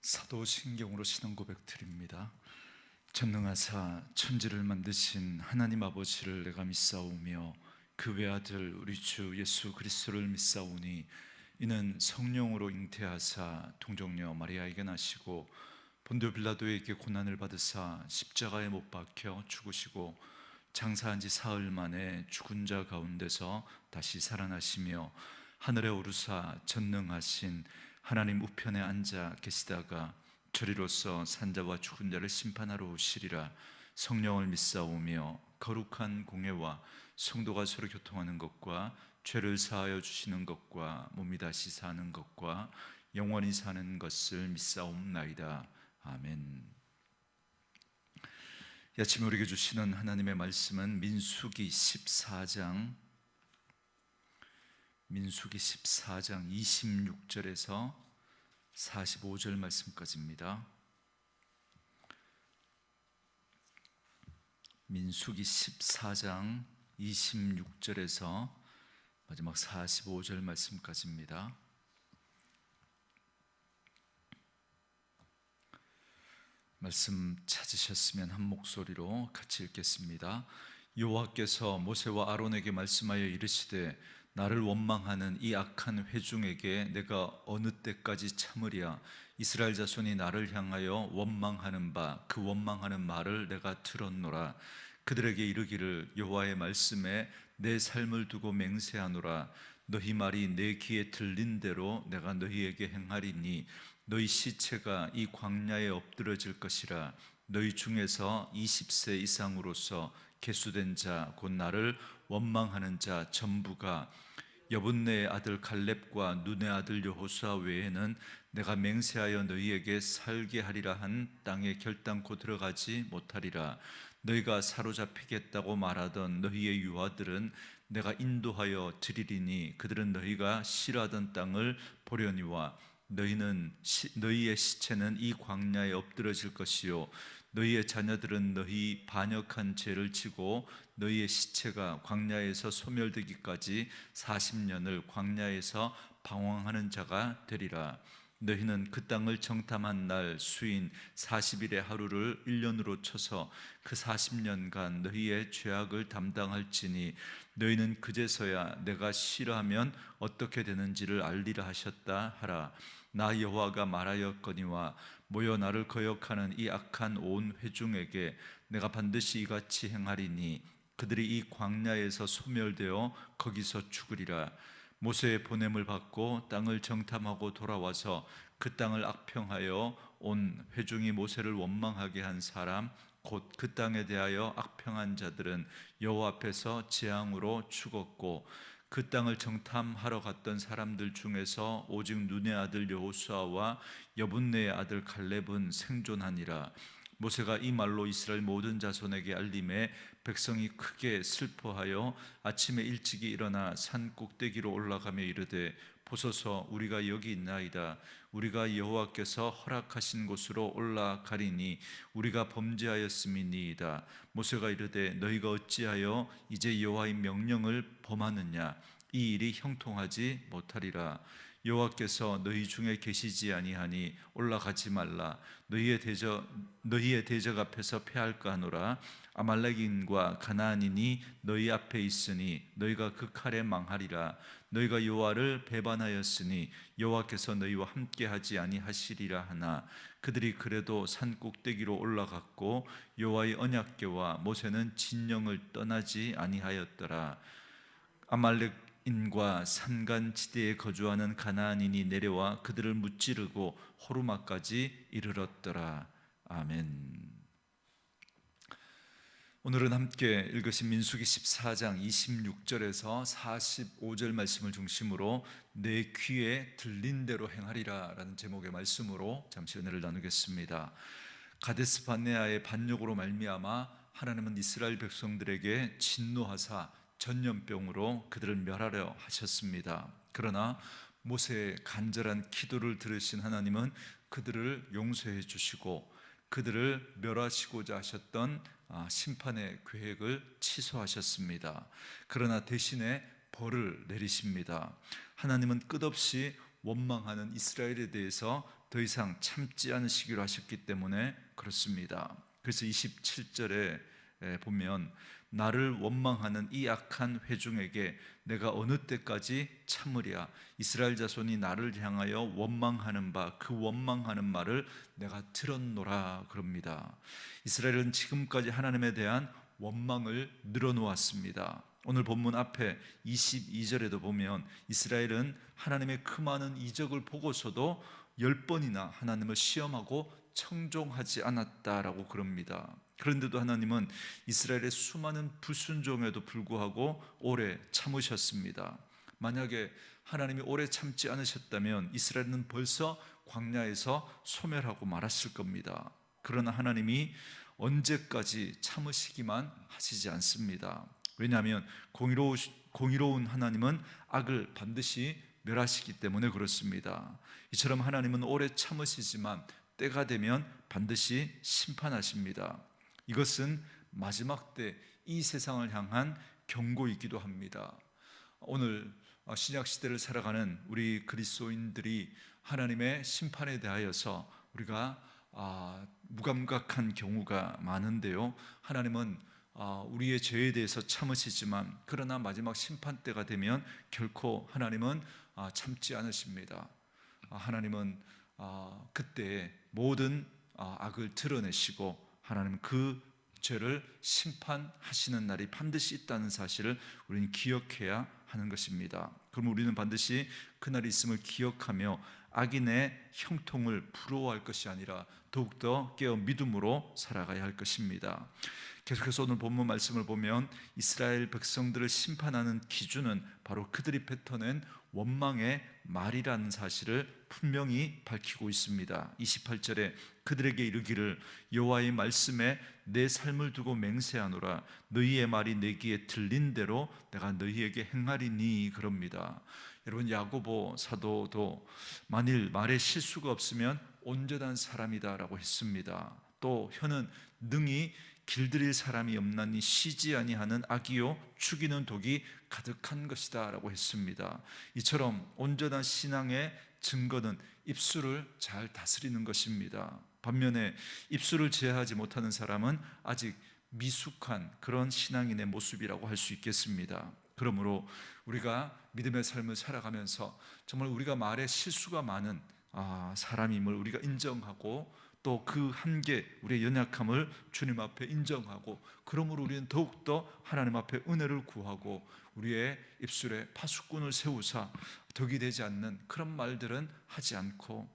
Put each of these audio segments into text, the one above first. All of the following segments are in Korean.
사도신경으로 신앙 고백 드립니다. 전능하사 천지를 만드신 하나님 아버지를 내가 믿사오며 그 외아들 우리 주 예수 그리스도를 믿사오니 이는 성령으로 잉태하사 동정녀 마리아에게 나시고 본디오 빌라도에게 고난을 받으사 십자가에 못 박혀 죽으시고 장사한 지 사흘 만에 죽은 자 가운데서 다시 살아나시며 하늘에 오르사 전능하신 하나님 우편에 앉아 계시다가 저리로서 산자와 죽은 자를 심판하러 오시리라. 성령을 믿사오며 거룩한 공예와 성도가 서로 교통하는 것과 죄를 사하여 주시는 것과 몸이 다시 사는 것과 영원히 사는 것을 믿사옵나이다. 아멘. 이 아침에 우리에게 주시는 하나님의 말씀은 민수기 14장 26절에서 45절 말씀까지입니다. 민수기 14장 26절에서 마지막 45절 말씀까지입니다. 말씀 찾으셨으면 한 목소리로 같이 읽겠습니다. 여호와께서 모세와 아론에게 말씀하여 이르시되 나를 원망하는 이 악한 회중에게 내가 어느 때까지 참으랴. 이스라엘 자손이 나를 향하여 원망하는 바 그 원망하는 말을 내가 들었노라. 그들에게 이르기를 여호와의 말씀에 내 삶을 두고 맹세하노라. 너희 말이 내 귀에 들린 대로 내가 너희에게 행하리니 너희 시체가 이 광야에 엎드러질 것이라. 너희 중에서 20세 이상으로서 계수된 자 곧 나를 원망하는 자 전부가 여분네의 아들 갈렙과 눈의 아들 여호수아 외에는 내가 맹세하여 너희에게 살게 하리라 한 땅에 결단코 들어가지 못하리라. 너희가 사로잡히겠다고 말하던 너희의 유아들은 내가 인도하여 드리리니 그들은 너희가 싫어하던 땅을 보려니와 너희의 시체는 이 광야에 엎드러질 것이요 너희의 자녀들은 너희 반역한 죄를 지고 너희의 시체가 광야에서 소멸되기까지 40년을 광야에서 방황하는 자가 되리라. 너희는 그 땅을 정탐한 날 수인 40일의 하루를 1년으로 쳐서 그 40년간 너희의 죄악을 담당할지니 너희는 그제서야 내가 싫어하면 어떻게 되는지를 알리라 하셨다 하라. 나 여호와가 말하였거니와 모여 나를 거역하는 이 악한 온 회중에게 내가 반드시 이같이 행하리니 그들이 이 광야에서 소멸되어 거기서 죽으리라. 모세의 보냄을 받고 땅을 정탐하고 돌아와서 그 땅을 악평하여 온 회중이 모세를 원망하게 한 사람 곧 그 땅에 대하여 악평한 자들은 여호와 앞에서 재앙으로 죽었고 그 땅을 정탐하러 갔던 사람들 중에서 오직 눈의 아들 여호수아와 여분네의 아들 갈렙은 생존하니라. 모세가 이 말로 이스라엘 모든 자손에게 알림에 백성이 크게 슬퍼하여 아침에 일찍이 일어나 산 꼭대기로 올라가며 이르되 보소서 우리가 여기 있나이다. 우리가 여호와께서 허락하신 곳으로 올라가리니 우리가 범죄하였음이니이다. 모세가 이르되 너희가 어찌하여 이제 여호와의 명령을 범하느냐. 이 일이 형통하지 못하리라. 여호와께서 너희 중에 계시지 아니하니 올라가지 말라. 너희의 대적 앞에서 패할까 하노라. 아말렉인과 가나안인이 너희 앞에 있으니 너희가 그 칼에 망하리라. 너희가 여호와를 배반하였으니 여호와께서 너희와 함께하지 아니하시리라 하나 그들이 그래도 산 꼭대기로 올라갔고 여호와의 언약궤와 모세는 진영을 떠나지 아니하였더라. 아말렉인과 산간지대에 거주하는 가나안인이 내려와 그들을 무찌르고 호르마까지 이르렀더라. 아멘. 오늘은 함께 읽으신 민수기 14장 26절에서 45절 말씀을 중심으로 내 귀에 들린 대로 행하리라 라는 제목의 말씀으로 잠시 은혜를 나누겠습니다. 가데스 바네아의 반역으로 말미암아 하나님은 이스라엘 백성들에게 진노하사 전염병으로 그들을 멸하려 하셨습니다. 그러나 모세의 간절한 기도를 들으신 하나님은 그들을 용서해 주시고 그들을 멸하시고자 하셨던 심판의 계획을 취소하셨습니다. 그러나 대신에 벌을 내리십니다. 하나님은 끝없이 원망하는 이스라엘에 대해서 더 이상 참지 않으시기로 하셨기 때문에 그렇습니다. 그래서 27절에 보면 나를 원망하는 이 악한 회중에게 내가 어느 때까지 참으랴. 이스라엘 자손이 나를 향하여 원망하는 바 그 원망하는 말을 내가 들었노라 그럽니다. 이스라엘은 지금까지 하나님에 대한 원망을 늘어놓았습니다. 오늘 본문 앞에 22절에도 보면 이스라엘은 하나님의 그 많은 이적을 보고서도 10번이나 하나님을 시험하고 청종하지 않았다라고 그럽니다. 그런데도 하나님은 이스라엘의 수많은 불순종에도 불구하고 오래 참으셨습니다. 만약에 하나님이 오래 참지 않으셨다면 이스라엘은 벌써 광야에서 소멸하고 말았을 겁니다. 그러나 하나님이 언제까지 참으시기만 하시지 않습니다. 왜냐하면 공의로운 하나님은 악을 반드시 멸하시기 때문에 그렇습니다. 이처럼 하나님은 오래 참으시지만 때가 되면 반드시 심판하십니다. 이것은 마지막 때 이 세상을 향한 경고이기도 합니다. 오늘 신약 시대를 살아가는 우리 그리스도인들이 하나님의 심판에 대하여서 우리가 무감각한 경우가 많은데요. 하나님은 우리의 죄에 대해서 참으시지만 그러나 마지막 심판 때가 되면 결코 하나님은 참지 않으십니다. 하나님은 그때 모든 악을 드러내시고 하나님 그 죄를 심판하시는 날이 반드시 있다는 사실을 우리는 기억해야 하는 것입니다. 그럼 우리는 반드시 그날이 있음을 기억하며 악인의 형통을 부러워할 것이 아니라 더욱더 깨어 믿음으로 살아가야 할 것입니다. 계속해서 오늘 본문 말씀을 보면 이스라엘 백성들을 심판하는 기준은 바로 그들이 뱉어낸 원망의 말이라는 사실을 분명히 밝히고 있습니다. 28절에 그들에게 이르기를 여호와의 말씀에 내 삶을 두고 맹세하노라. 너희의 말이 내 귀에 들린 대로 내가 너희에게 행하리니 그럽니다. 여러분, 야고보 사도도 만일 말에 실수가 없으면 온전한 사람이다라고 했습니다. 또 혀는 능히 길들일 사람이 없나니 쉬지 아니하는 악이요 죽이는 독이 가득한 것이다 라고 했습니다. 이처럼 온전한 신앙의 증거는 입술을 잘 다스리는 것입니다. 반면에 입술을 제어하지 못하는 사람은 아직 미숙한 그런 신앙인의 모습이라고 할 수 있겠습니다. 그러므로 우리가 믿음의 삶을 살아가면서 정말 우리가 말에 실수가 많은 사람임을 우리가 인정하고 또 그 한계, 우리의 연약함을 주님 앞에 인정하고 그러므로 우리는 더욱더 하나님 앞에 은혜를 구하고 우리의 입술에 파수꾼을 세우사 덕이 되지 않는 그런 말들은 하지 않고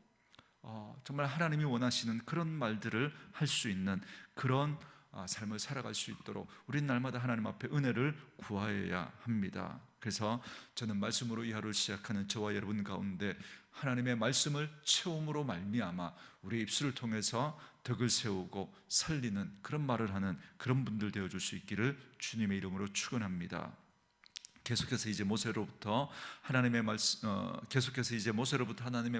정말 하나님이 원하시는 그런 말들을 할 수 있는 그런 삶을 살아갈 수 있도록 우리는 날마다 하나님 앞에 은혜를 구하여야 합니다. 그래서 저는 말씀으로 이 하루를 시작하는 저와 여러분 가운데 하나님의 말씀을 체험으로 말미암아 우리의 입술을 통해서 덕을 세우고 살리는 그런 말을 하는 그런 분들 되어줄 수 있기를 주님의 이름으로 축원합니다. 계속해서 이제 모세로부터 하나님의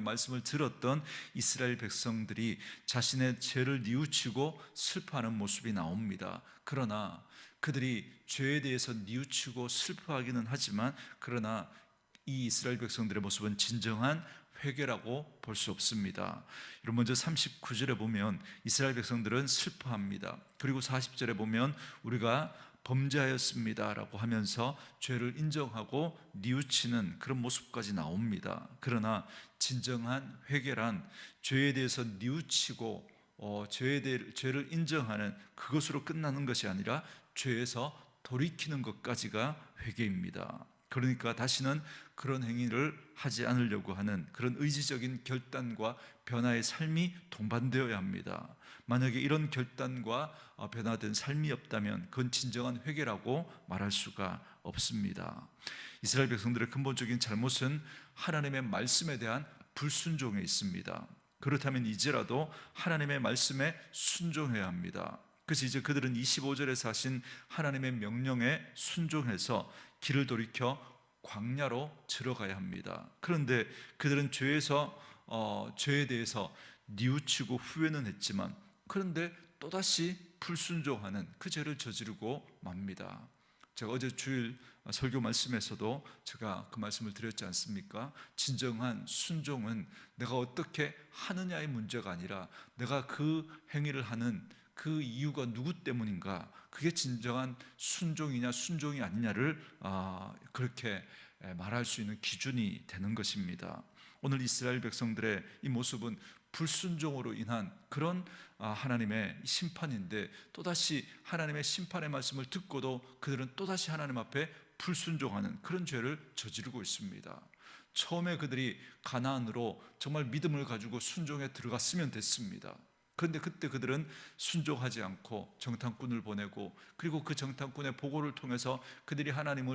말씀을 들었던 이스라엘 백성들이 자신의 죄를 뉘우치고 슬퍼하는 모습이 나옵니다. 그러나 그들이 죄에 대해서 뉘우치고 슬퍼하기는 하지만 그러나 이 이스라엘 백성들의 모습은 진정한 회개라고 볼 수 없습니다. 여러분, 먼저 39절에 보면 이스라엘 백성들은 슬퍼합니다. 그리고 40절에 보면 우리가 범죄하였습니다 라고 하면서 죄를 인정하고 뉘우치는 그런 모습까지 나옵니다. 그러나 진정한 회개란 죄에 대해서 뉘우치고 죄를 인정하는 그것으로 끝나는 것이 아니라 죄에서 돌이키는 것까지가 회개입니다. 그러니까 다시는 그런 행위를 하지 않으려고 하는 그런 의지적인 결단과 변화의 삶이 동반되어야 합니다. 만약에 이런 결단과 변화된 삶이 없다면 그건 진정한 회개라고 말할 수가 없습니다. 이스라엘 백성들의 근본적인 잘못은 하나님의 말씀에 대한 불순종에 있습니다. 그렇다면 이제라도 하나님의 말씀에 순종해야 합니다. 그래서 이제 그들은 25절에서 하신 하나님의 명령에 순종해서 길을 돌이켜 광야로 들어가야 합니다. 그런데 그들은 죄에 대해서 뉘우치고 후회는 했지만 그런데 또다시 불순종하는 그 죄를 저지르고 맙니다. 제가 어제 주일 설교 말씀에서도 제가 그 말씀을 드렸지 않습니까? 진정한 순종은 내가 어떻게 하느냐의 문제가 아니라 내가 그 행위를 하는 그 이유가 누구 때문인가, 그게 진정한 순종이냐 순종이 아니냐를 그렇게 말할 수 있는 기준이 되는 것입니다. 오늘 이스라엘 백성들의 이 모습은 불순종으로 인한 그런 하나님의 심판인데, 또다시 하나님의 심판의 말씀을 듣고도 그들은 또다시 하나님 앞에 불순종하는 그런 죄를 저지르고 있습니다. 처음에 그들이 가나안으로 정말 믿음을 가지고 순종에 들어갔으면 됐습니다. 그런데 그때 그들은 순종하지 않고 정탐꾼을 보내고, 그리고 그 정탐꾼의 보고를 통해서 그들이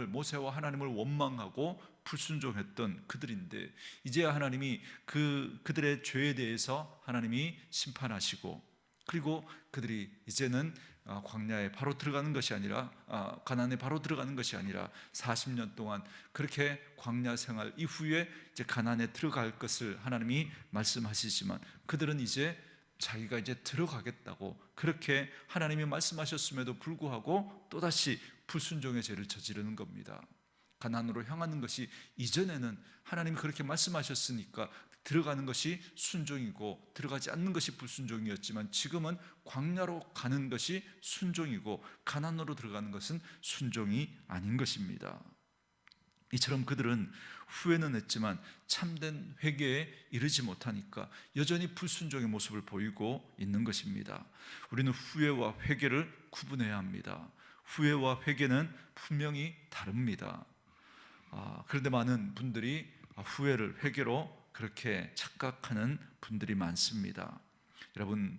모세와 하나님을 원망하고 불순종했던 그들인데, 이제야 하나님이 그들의 죄에 대해서 하나님이 심판하시고, 그리고 그들이 이제는 광야에 바로 들어가는 것이 아니라, 가나안에 바로 들어가는 것이 아니라 40년 동안 그렇게 광야 생활 이후에 이제 가나안에 들어갈 것을 하나님이 말씀하시지만, 그들은 이제 자기가 이제 들어가겠다고 그렇게 하나님이 말씀하셨음에도 불구하고 또다시 불순종의 죄를 저지르는 겁니다. 가나안으로 향하는 것이, 이전에는 하나님이 그렇게 말씀하셨으니까 들어가는 것이 순종이고 들어가지 않는 것이 불순종이었지만, 지금은 광야로 가는 것이 순종이고 가나안으로 들어가는 것은 순종이 아닌 것입니다. 이처럼 그들은 후회는 했지만 참된 회개에 이르지 못하니까 여전히 불순종의 모습을 보이고 있는 것입니다. 우리는 후회와 회개를 구분해야 합니다. 후회와 회개는 분명히 다릅니다. 그런데 많은 분들이 후회를 회개로 그렇게 착각하는 분들이 많습니다. 여러분,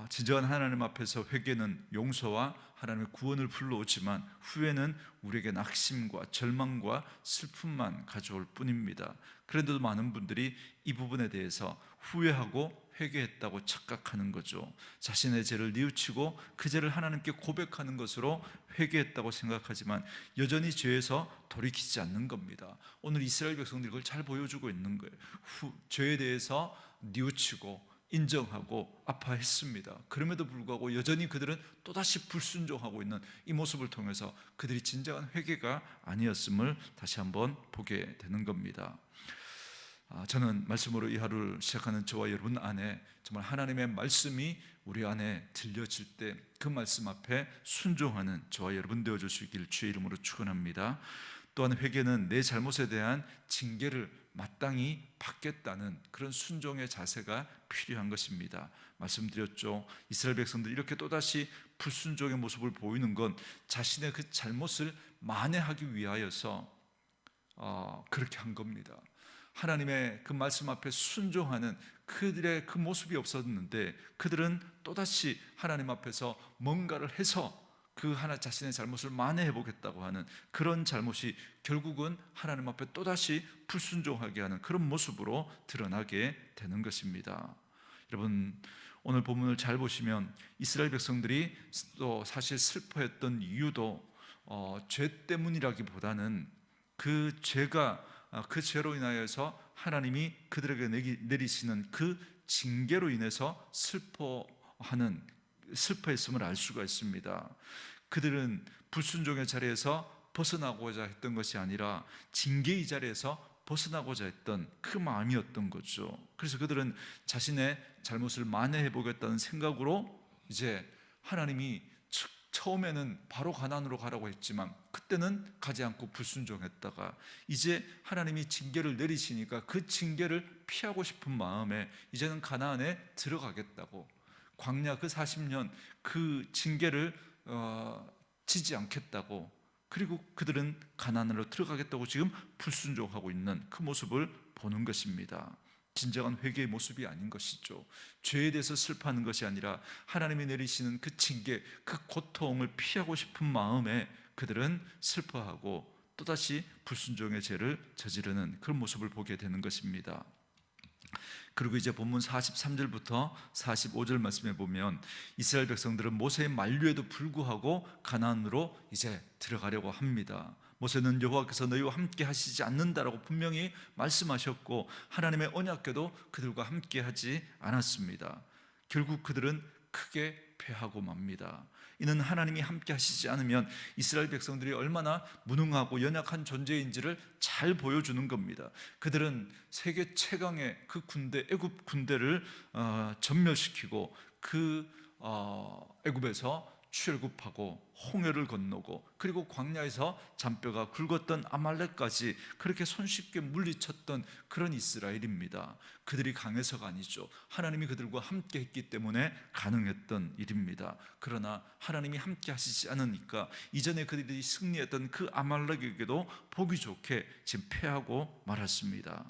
진정한 하나님 앞에서 회개는 용서와 하나님의 구원을 불러오지만, 후회는 우리에게 낙심과 절망과 슬픔만 가져올 뿐입니다. 그런데도 많은 분들이 이 부분에 대해서 후회하고 회개했다고 착각하는 거죠. 자신의 죄를 뉘우치고 그 죄를 하나님께 고백하는 것으로 회개했다고 생각하지만 여전히 죄에서 돌이키지 않는 겁니다. 오늘 이스라엘 백성들이 그걸 잘 보여주고 있는 거예요. 죄에 대해서 뉘우치고 인정하고 아파했습니다. 그럼에도 불구하고 여전히 그들은 또다시 불순종하고 있는 이 모습을 통해서 그들이 진정한 회개가 아니었음을 다시 한번 보게 되는 겁니다. 저는 말씀으로 이 하루를 시작하는 저와 여러분 안에 정말 하나님의 말씀이 우리 안에 들려질 때 그 말씀 앞에 순종하는 저와 여러분 되어줄 수 있기를 주의 이름으로 축원합니다. 또한 회개는 내 잘못에 대한 징계를 마땅히 받겠다는 그런 순종의 자세가 필요한 것입니다. 말씀드렸죠. 이스라엘 백성들이 이렇게 또다시 불순종의 모습을 보이는 건 자신의 그 잘못을 만회하기 위하여서 그렇게 한 겁니다. 하나님의 그 말씀 앞에 순종하는 그들의 그 모습이 없었는데, 그들은 또다시 하나님 앞에서 뭔가를 해서 그 하나 자신의 잘못을 만회해 보겠다고 하는 그런 잘못이 결국은 하나님 앞에 또다시 불순종하게 하는 그런 모습으로 드러나게 되는 것입니다. 여러분, 오늘 본문을 잘 보시면 이스라엘 백성들이 또 사실 슬퍼했던 이유도 죄 때문이라기보다는 그 죄로 인하여서 하나님이 그들에게 내리시는 그 징계로 인해서 슬퍼했음을 알 수가 있습니다. 그들은 불순종의 자리에서 벗어나고자 했던 것이 아니라 징계의 자리에서 벗어나고자 했던 그 마음이었던 거죠. 그래서 그들은 자신의 잘못을 만회해 보겠다는 생각으로 이제 하나님이 처음에는 바로 가나안으로 가라고 했지만 그때는 가지 않고 불순종했다가, 이제 하나님이 징계를 내리시니까 그 징계를 피하고 싶은 마음에 이제는 가나안에 들어가겠다고, 광야 그 40년 그 징계를 지지 않겠다고, 그리고 그들은 가나안으로 들어가겠다고 지금 불순종하고 있는 그 모습을 보는 것입니다. 진정한 회개의 모습이 아닌 것이죠. 죄에 대해서 슬퍼하는 것이 아니라 하나님이 내리시는 그 징계, 그 고통을 피하고 싶은 마음에 그들은 슬퍼하고 또다시 불순종의 죄를 저지르는 그런 모습을 보게 되는 것입니다. 그리고 이제 본문 43절부터 45절 말씀에 보면 이스라엘 백성들은 모세의 만류에도 불구하고 가나안으로 이제 들어가려고 합니다. 모세는 여호와께서 너희와 함께 하시지 않는다라고 분명히 말씀하셨고, 하나님의 언약궤도 그들과 함께 하지 않았습니다. 결국 그들은 크게 패하고 맙니다. 이는 하나님이 함께 하시지 않으면 이스라엘 백성들이 얼마나 무능하고 연약한 존재인지를 잘 보여주는 겁니다. 그들은 세계 최강의 그 군대, 애굽 군대를 전멸시키고 그 애굽에서 출애굽하고 홍해를 건너고 그리고 광야에서 잔뼈가 굵었던 아말렉까지 그렇게 손쉽게 물리쳤던 그런 이스라엘입니다. 그들이 강해서가 아니죠. 하나님이 그들과 함께 했기 때문에 가능했던 일입니다. 그러나 하나님이 함께 하시지 않으니까 이전에 그들이 승리했던 그 아말렉에게도 보기 좋게 지금 패하고 말았습니다.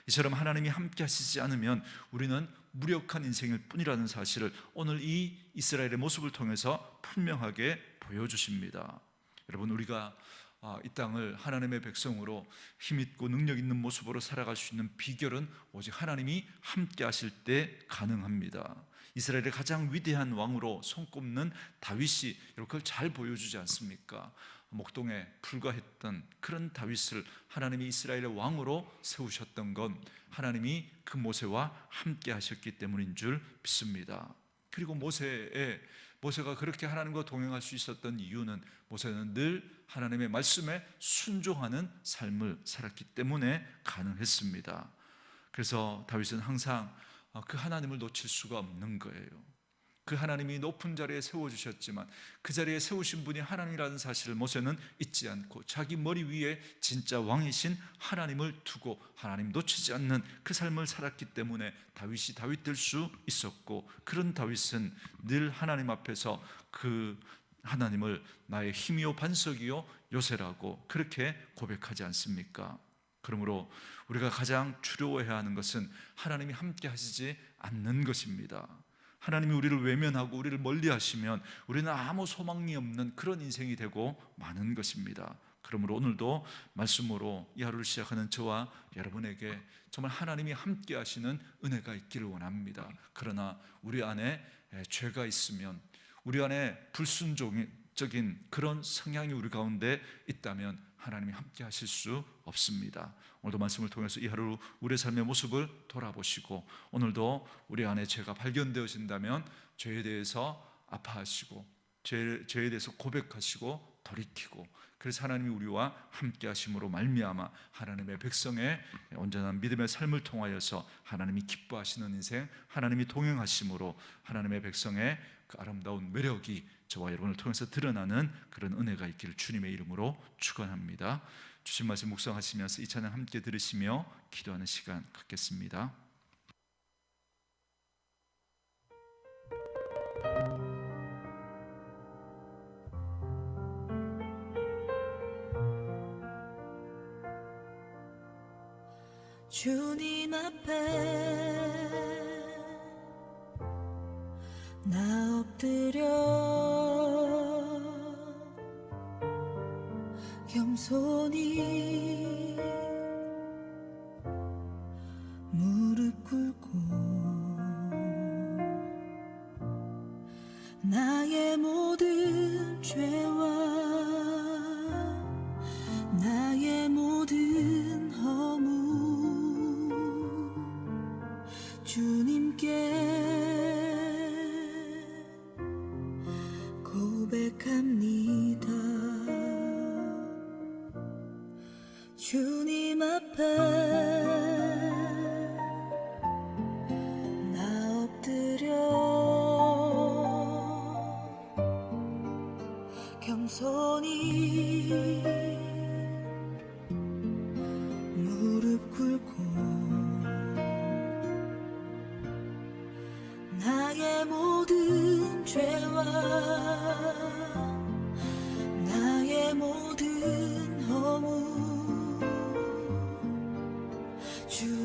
이처럼 하나님이 함께 하시지 않으면 우리는 무력한 인생일 뿐이라는 사실을 오늘 이 이스라엘의 모습을 통해서 분명하게 보여주십니다. 여러분, 우리가 이 땅을 하나님의 백성으로 힘있고 능력 있는 모습으로 살아갈 수 있는 비결은 오직 하나님이 함께 하실 때 가능합니다. 이스라엘의 가장 위대한 왕으로 손꼽는 다윗이 그걸 잘 보여주지 않습니까? 목동에 불과했던 그런 다윗을 하나님이 이스라엘의 왕으로 세우셨던 건 하나님이 그 모세와 함께 하셨기 때문인 줄 믿습니다. 그리고 모세가 그렇게 하나님과 동행할 수 있었던 이유는 모세는 늘 하나님의 말씀에 순종하는 삶을 살았기 때문에 가능했습니다. 그래서 다윗은 항상 그 하나님을 놓칠 수가 없는 거예요. 그 하나님이 높은 자리에 세워주셨지만 그 자리에 세우신 분이 하나님이라는 사실을 모세는 잊지 않고 자기 머리 위에 진짜 왕이신 하나님을 두고 하나님 놓치지 않는 그 삶을 살았기 때문에 다윗이 다윗 될 수 있었고, 그런 다윗은 늘 하나님 앞에서 그 하나님을 나의 힘이요 반석이요 요새라고 그렇게 고백하지 않습니까? 그러므로 우리가 가장 두려워해야 하는 것은 하나님이 함께 하시지 않는 것입니다. 하나님이 우리를 외면하고 우리를 멀리하시면 우리는 아무 소망이 없는 그런 인생이 되고 마는 것입니다. 그러므로 오늘도 말씀으로 이 하루를 시작하는 저와 여러분에게 정말 하나님이 함께 하시는 은혜가 있기를 원합니다. 그러나 우리 안에 죄가 있으면, 우리 안에 불순종적인 그런 성향이 우리 가운데 있다면 하나님이 함께 하실 수 없습니다. 오늘도 말씀을 통해서 이 하루 우리의 삶의 모습을 돌아보시고, 오늘도 우리 안에 죄가 발견되어진다면 죄에 대해서 아파하시고 죄에 대해서 고백하시고 돌이키고, 그래서 하나님이 우리와 함께 하심으로 말미암아 하나님의 백성의 온전한 믿음의 삶을 통하여서 하나님이 기뻐하시는 인생, 하나님이 동행하심으로 하나님의 백성의 그 아름다운 매력이 저와 여러분을 통해서 드러나는 그런 은혜가 있기를 주님의 이름으로 축원합니다. 주신 말씀 묵상하시면서 이 찬양 함께 들으시며 기도하는 시간 갖겠습니다. 주님 앞에 나 엎드려 겸손히 무릎 꿇고 나의 모든 죄와 나의 모든 허물 주님께 고백합니다. 주님 앞에 나 엎드려 겸손히 무릎 꿇고 나의 모든 죄와 나의 모든 허물 주